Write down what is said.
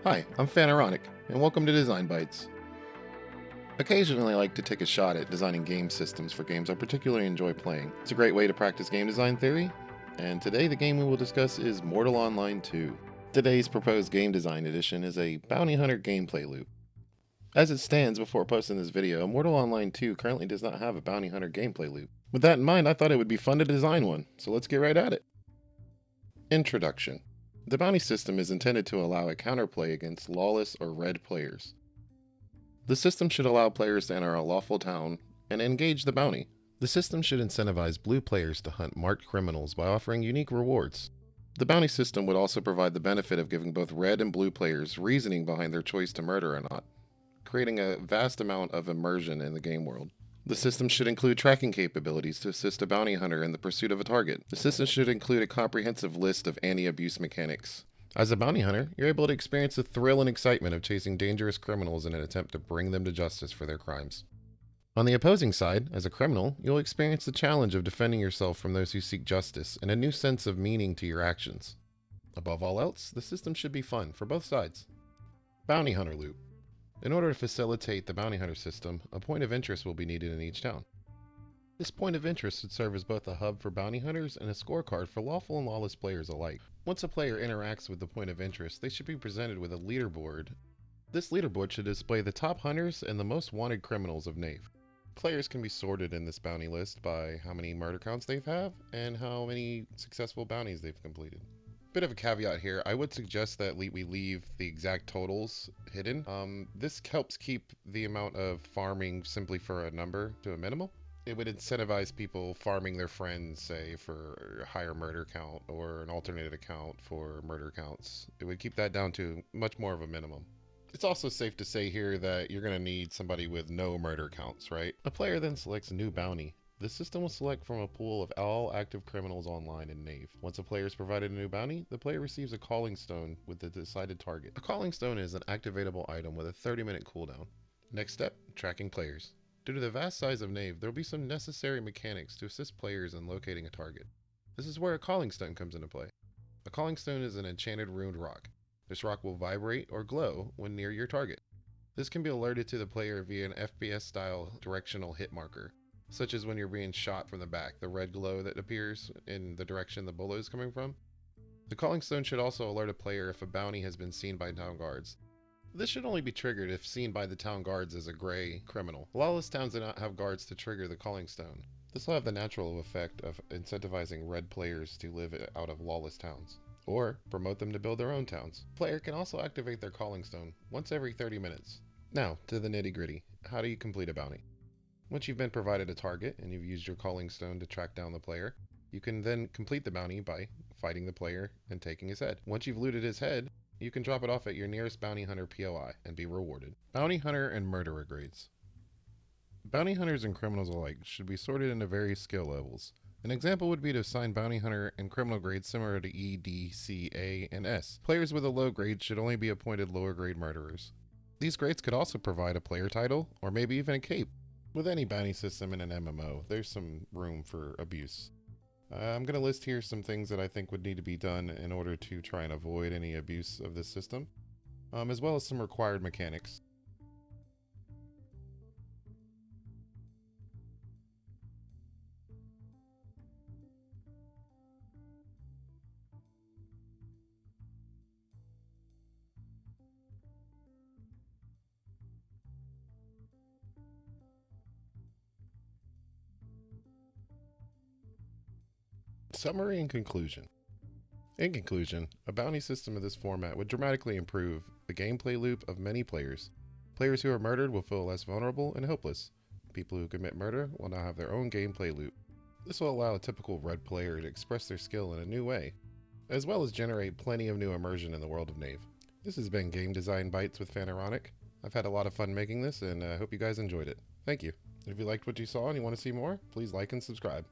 Hi, I'm Fanironic, and welcome to Design Bytes. Occasionally I like to take a shot at designing game systems for games I particularly enjoy playing. It's a great way to practice game design theory, and today the game we will discuss is Mortal Online 2. Today's proposed game design edition is a bounty hunter gameplay loop. As it stands before posting this video, Mortal Online 2 currently does not have a bounty hunter gameplay loop. With that in mind, I thought it would be fun to design one, so let's get right at it. Introduction. The bounty system is intended to allow a counterplay against lawless or red players. The system should allow players to enter a lawful town and engage the bounty. The system should incentivize blue players to hunt marked criminals by offering unique rewards. The bounty system would also provide the benefit of giving both red and blue players reasoning behind their choice to murder or not, creating a vast amount of immersion in the game world. The system should include tracking capabilities to assist a bounty hunter in the pursuit of a target. The system should include a comprehensive list of anti-abuse mechanics. As a bounty hunter, you're able to experience the thrill and excitement of chasing dangerous criminals in an attempt to bring them to justice for their crimes. On the opposing side, as a criminal, you'll experience the challenge of defending yourself from those who seek justice and a new sense of meaning to your actions. Above all else, the system should be fun for both sides. Bounty Hunter Loop. In order to facilitate the bounty hunter system, a point of interest will be needed in each town. This point of interest should serve as both a hub for bounty hunters and a scorecard for lawful and lawless players alike. Once a player interacts with the point of interest, they should be presented with a leaderboard. This leaderboard should display the top hunters and the most wanted criminals of Nave. Players can be sorted in this bounty list by how many murder counts they have and how many successful bounties they've completed. Bit of a caveat here, I would suggest that we leave the exact totals hidden. This helps keep the amount of farming simply for a number to a minimal. It would incentivize people farming their friends, say, for a higher murder count or an alternate account for murder counts. It would keep that down to much more of a minimum. It's also safe to say here that you're going to need somebody with no murder counts, right? A player then selects a new bounty. The system will select from a pool of all active criminals online in Nave. Once a player is provided a new bounty, the player receives a calling stone with the decided target. A calling stone is an activatable item with a 30-minute cooldown. Next step, tracking players. Due to the vast size of Nave, there will be some necessary mechanics to assist players in locating a target. This is where a calling stone comes into play. A calling stone is an enchanted ruined rock. This rock will vibrate or glow when near your target. This can be alerted to the player via an FPS-style directional hit marker, such as when you're being shot from the back, the red glow that appears in the direction the bullet is coming from. The calling stone should also alert a player if a bounty has been seen by town guards. This should only be triggered if seen by the town guards as a gray criminal. Lawless towns do not have guards to trigger the calling stone. This will have the natural effect of incentivizing red players to live out of lawless towns, or promote them to build their own towns. The player can also activate their calling stone once every 30 minutes. Now, to the nitty gritty. How do you complete a bounty? Once you've been provided a target and you've used your calling stone to track down the player, you can then complete the bounty by fighting the player and taking his head. Once you've looted his head, you can drop it off at your nearest bounty hunter POI and be rewarded. Bounty hunter and murderer grades. Bounty hunters and criminals alike should be sorted into various skill levels. An example would be to assign bounty hunter and criminal grades similar to E, D, C, A, and S. Players with a low grade should only be appointed lower grade murderers. These grades could also provide a player title, or maybe even a cape. With any bounty system in an MMO, there's some room for abuse. I'm going to list here some things that I think would need to be done in order to try and avoid any abuse of this system, as well as some required mechanics. Summary and conclusion. In conclusion, a bounty system of this format would dramatically improve the gameplay loop of many players. Players who are murdered will feel less vulnerable and helpless. People who commit murder will now have their own gameplay loop. This will allow a typical red player to express their skill in a new way, as well as generate plenty of new immersion in the world of Nave. This has been Game Design Bytes with Fanironic. I've had a lot of fun making this, and I hope you guys enjoyed it. Thank you. If you liked what you saw and you want to see more, please like and subscribe.